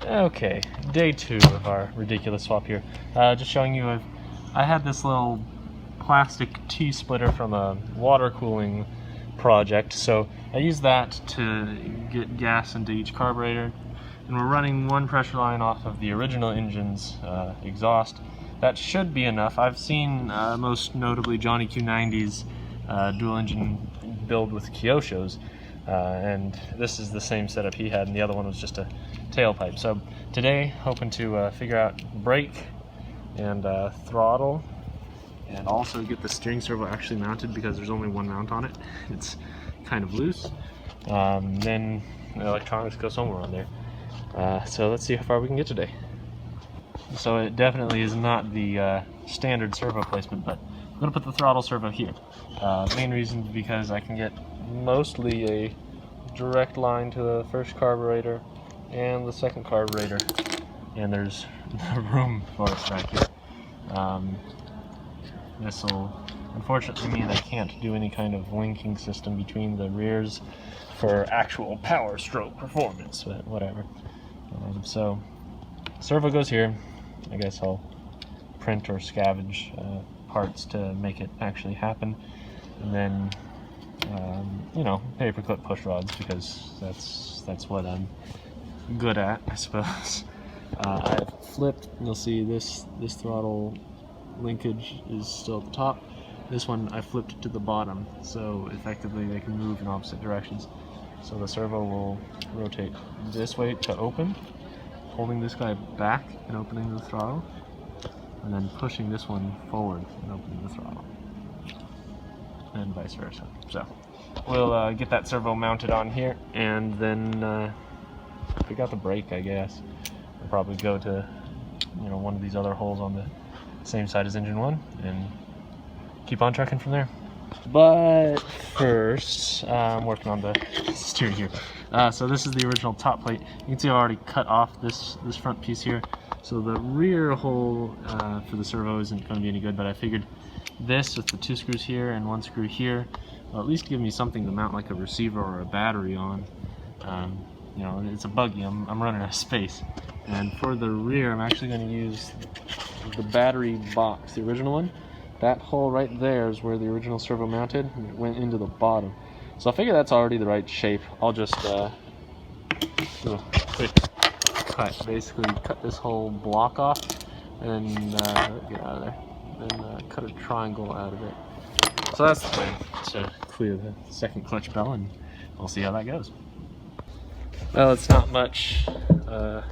Okay, day 2 of our ridiculous swap here. Just showing you, I had this little plastic T-splitter from a water cooling project, so I used that to get gas into each carburetor, and we're running one pressure line off of the original engine's exhaust. That should be enough. I've seen most notably Johnny Q90's dual engine build with Kyosho's, and this is the same setup he had, and the other one was just a tailpipe. So today, hoping to figure out brake and throttle, and also get the steering servo actually mounted because there's only one mount on it. It's kind of loose. Then the electronics go somewhere on there. So let's see how far we can get today. So it definitely is not the standard servo placement, but I'm going to put the throttle servo here. Main reason because I can get mostly a direct line to the first carburetor and the second carburetor, and there's room for it back here. This will unfortunately mean I can't do any kind of linking system between the rears for actual power stroke performance, but whatever. So servo goes here. I guess I'll print or scavenge parts to make it actually happen, and then you know, paperclip push rods, because that's what I'm good at, I suppose. I've flipped. You'll see this throttle linkage is still at the top. This one I flipped to the bottom, so effectively they can move in opposite directions. So the servo will rotate this way to open, holding this guy back and opening the throttle, and then pushing this one forward and opening the throttle, and vice versa. So we'll get that servo mounted on here, and then pick out the brake, I guess. I'll probably go to, you know, one of these other holes on the same side as engine 1 and keep on trucking from there. But first, I'm working on the steering here. So this is the original top plate. You can see I already cut off this front piece here. So the rear hole for the servo isn't going to be any good, but I figured this with the 2 screws here and 1 screw here will at least give me something to mount like a receiver or a battery on. You know, it's a buggy. I'm running out of space. And for the rear, I'm actually going to use the battery box, the original one. That hole right there is where the original servo mounted, and it went into the bottom. So I figure that's already the right shape. I'll just do a quick cut, basically cut this whole block off, and then get out of there. Then cut a triangle out of it. So that's the plan, to clear the second clutch bell, and we'll see how that goes. Well, it's not much to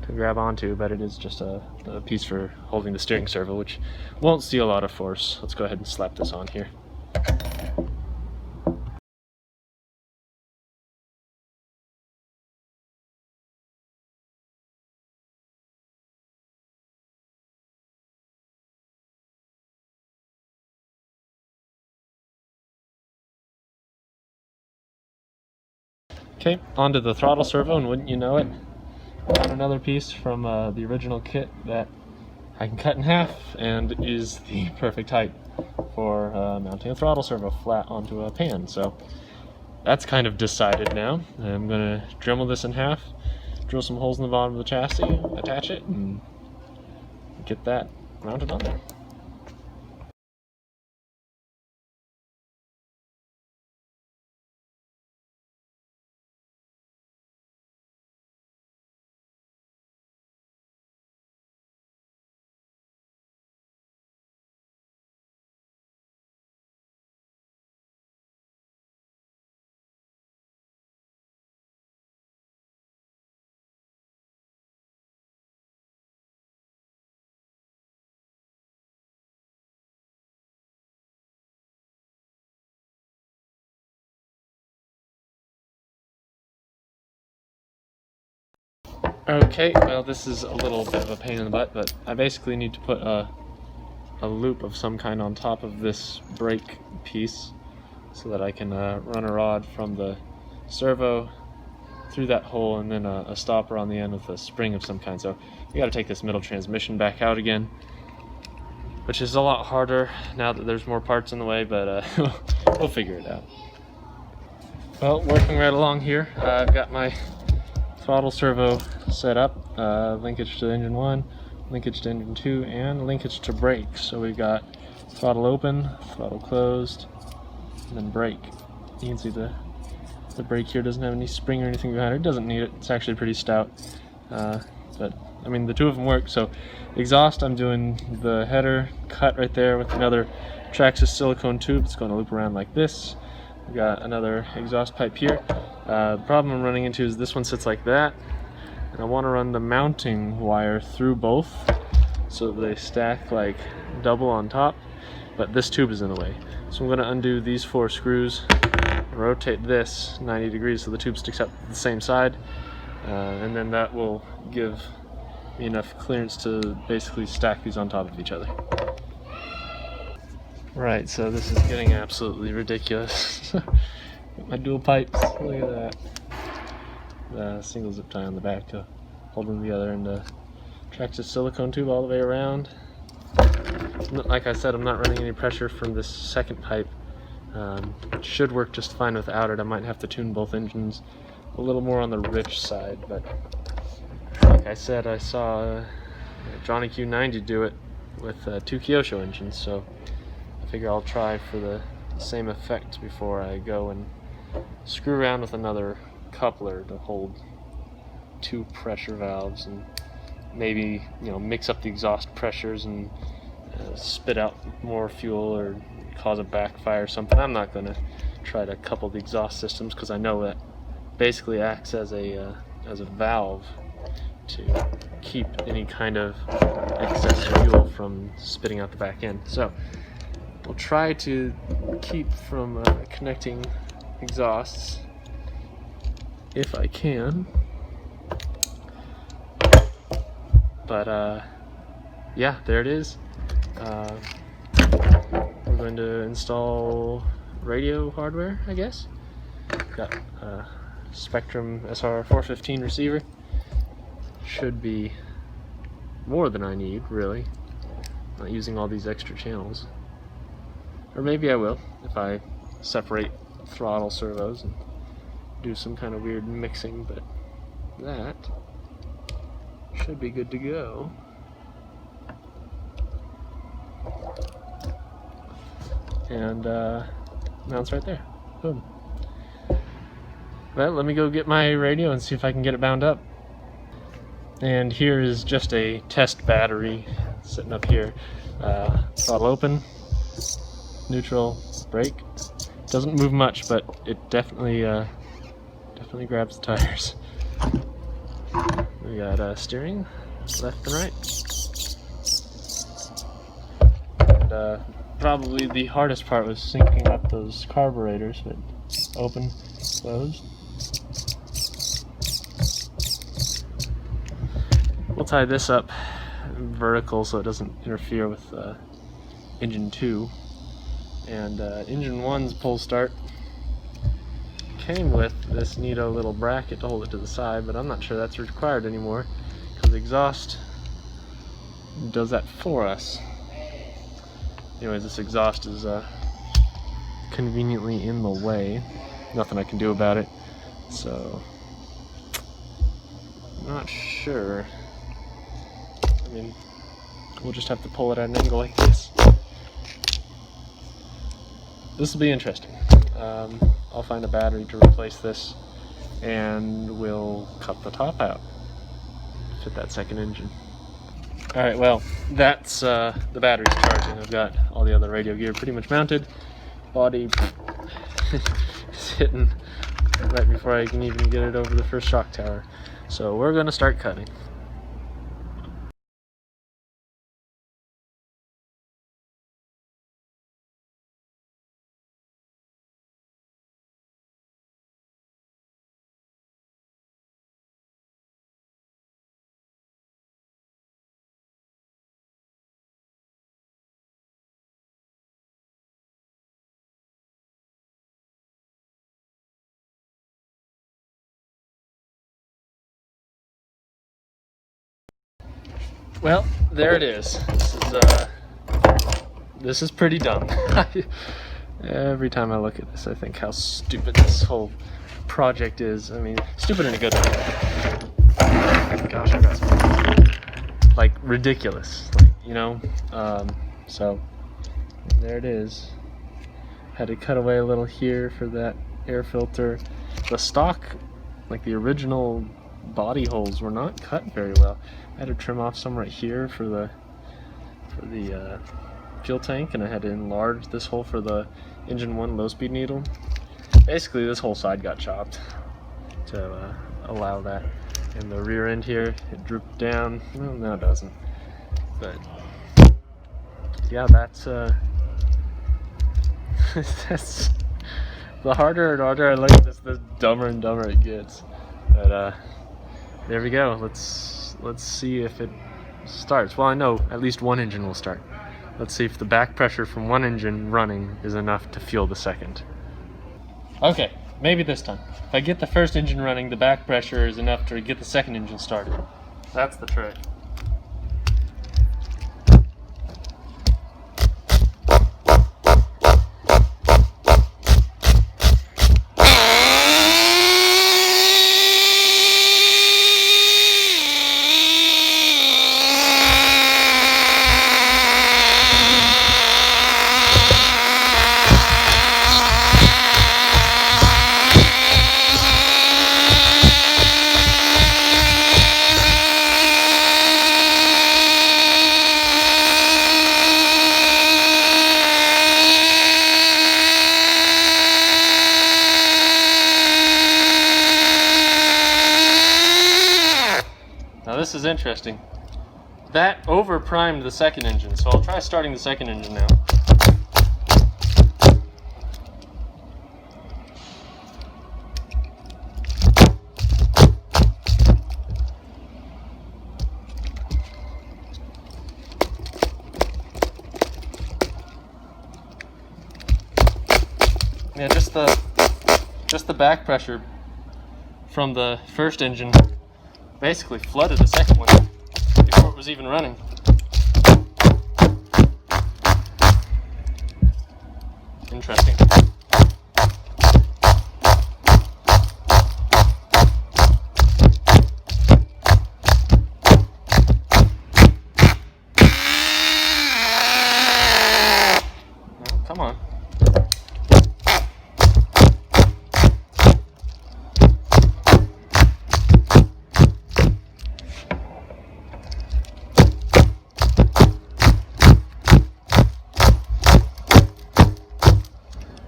grab onto, but it is just a piece for holding the steering servo, which won't see a lot of force. Let's go ahead and slap this on here. Okay, onto the throttle servo, and wouldn't you know it, got another piece from the original kit that I can cut in half and is the perfect height for mounting a throttle servo flat onto a pan. So that's kind of decided now. I'm going to Dremel this in half, drill some holes in the bottom of the chassis, attach it, and get that mounted on there. Okay, well, this is a little bit of a pain in the butt, but I basically need to put a loop of some kind on top of this brake piece so that I can run a rod from the servo through that hole, and then a stopper on the end with a spring of some kind. So you got to take this middle transmission back out again, which is a lot harder now that there's more parts in the way, but we'll figure it out. Well, working right along here, I've got my throttle servo set up, linkage to engine 1, linkage to engine 2, and linkage to brake. So we've got throttle open, throttle closed, and then brake. You can see the brake here doesn't have any spring or anything behind it. It doesn't need it. It's actually pretty stout. But I mean, the two of them work. So exhaust, I'm doing the header cut right there with another Traxxas silicone tube. It's going to loop around like this. We've got another exhaust pipe here. The problem I'm running into is this one sits like that, and I want to run the mounting wire through both so they stack like double on top, but this tube is in the way. So I'm going to undo these 4 screws and rotate this 90 degrees so the tube sticks up the same side, and then that will give me enough clearance to basically stack these on top of each other. Right, so this is getting absolutely ridiculous. My dual pipes, look at that. The single zip tie on the back to hold them together, and the Traxxas silicone tube all the way around. Like I said, I'm not running any pressure from this second pipe. It should work just fine without it. I might have to tune both engines a little more on the rich side, but like I said, I saw Johnny Q90 do it with 2 Kyosho engines, so I figure I'll try for the same effect before I go and screw around with another coupler to hold 2 pressure valves and maybe, you know, mix up the exhaust pressures and spit out more fuel or cause a backfire or something. I'm not going to try to couple the exhaust systems because I know that basically acts as a valve to keep any kind of excess fuel from spitting out the back end. So we'll try to keep from connecting exhausts if I can, but yeah, there it is. We're going to install radio hardware, I guess. Got a Spectrum SR415 receiver. Should be more than I need, really. Not using all these extra channels. Or maybe I will if I separate throttle servos and do some kind of weird mixing, but that should be good to go. And mounts right there. Boom. Well, let me go get my radio and see if I can get it bound up. And here is just a test battery sitting up here. Throttle open, neutral, brake. Doesn't move much, but it definitely grabs the tires. We got steering, left and right. And probably the hardest part was syncing up those carburetors, but open, closed. We'll tie this up vertical so it doesn't interfere with engine 2. And engine 1's pull start came with this neato little bracket to hold it to the side, but I'm not sure that's required anymore because the exhaust does that for us. Anyways, this exhaust is conveniently in the way. Nothing I can do about it, so I'm not sure. I mean, we'll just have to pull it at an angle like this. This will be interesting. I'll find a battery to replace this, and we'll cut the top out, fit that second engine. Alright, well, that's the battery's charging. I've got all the other radio gear pretty much mounted. Body is hitting right before I can even get it over the first shock tower. So we're going to start cutting. Well, there it is. This is pretty dumb. Every time I look at this, I think how stupid this whole project is. I mean, stupid in a good way. Gosh, I got some, like, ridiculous, like, you know. So there it is. Had to cut away a little here for that air filter. The stock, like the original body holes, were not cut very well. I had to trim off some right here for the fuel tank, and I had to enlarge this hole for the engine 1 low-speed needle. Basically, this whole side got chopped to allow that. And the rear end here, it drooped down. Well, no, it doesn't. But yeah, that's that's the harder and harder I look at this, the dumber and dumber it gets. But there we go. Let's see if it starts. Well, I know at least one engine will start. Let's see if the back pressure from one engine running is enough to fuel the second. Okay, maybe this time. If I get the first engine running, the back pressure is enough to get the second engine started. That's the trick. Now this is interesting. That over-primed the second engine, so I'll try starting the second engine now. Yeah, just the back pressure from the first engine basically flooded the second one before it was even running. Interesting. Well, come on.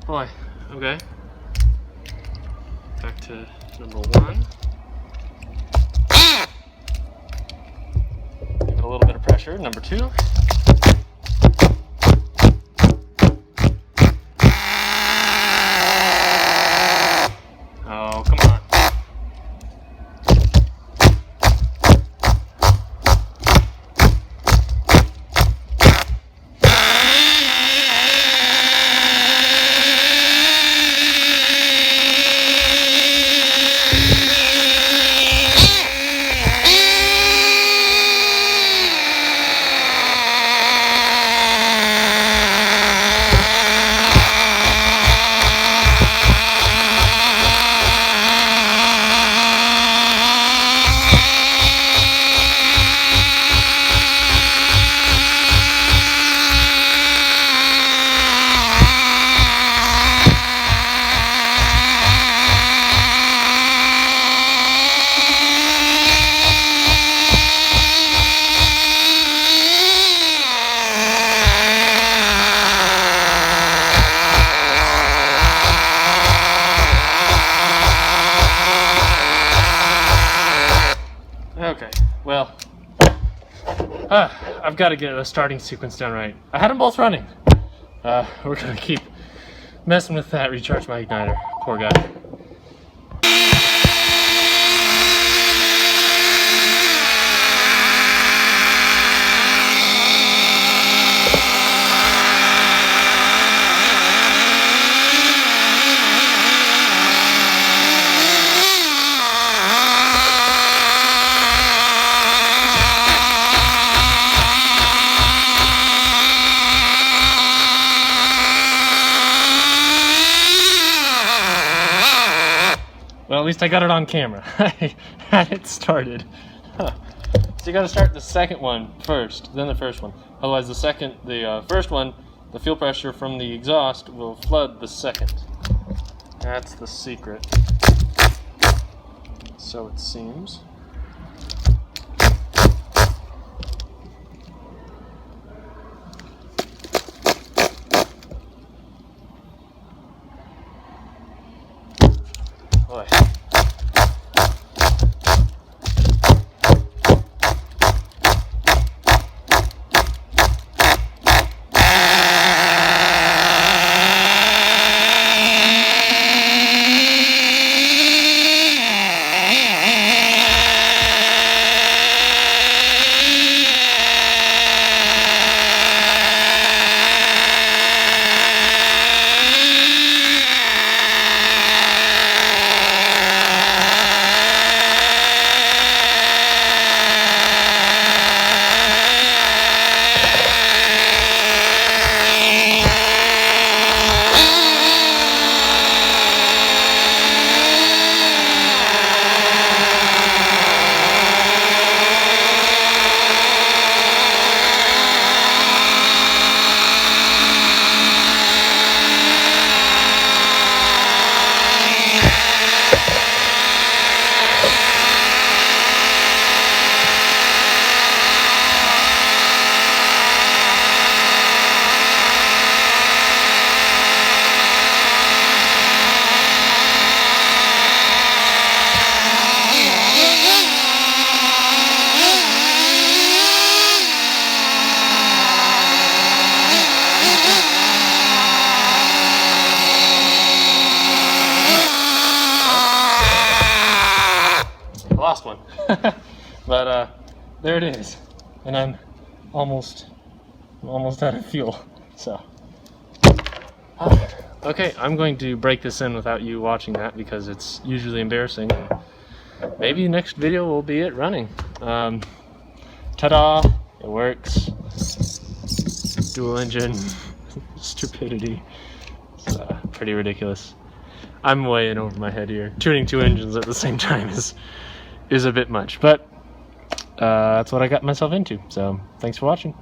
Boy, okay. Back to number 1. Give it a little bit of pressure. Number 2. Oh, come on. Okay, well, I've got to get a starting sequence done right. I had them both running. We're gonna keep messing with that, recharge my igniter. Poor guy. Well, at least I got it on camera. I had it started. Huh. So you got to start the second one first, then the first one. Otherwise, the first one, the fuel pressure from the exhaust will flood the second. That's the secret. So it seems. Boy. Lost one. But there it is, and I'm almost out of fuel. So okay, I'm going to break this in without you watching that because it's usually embarrassing. Maybe next video will be it running. Ta-da! It works. Dual engine. Stupidity. It's pretty ridiculous. I'm way in over my head here. Tuning two engines at the same time is a bit much, but that's what I got myself into. So thanks for watching.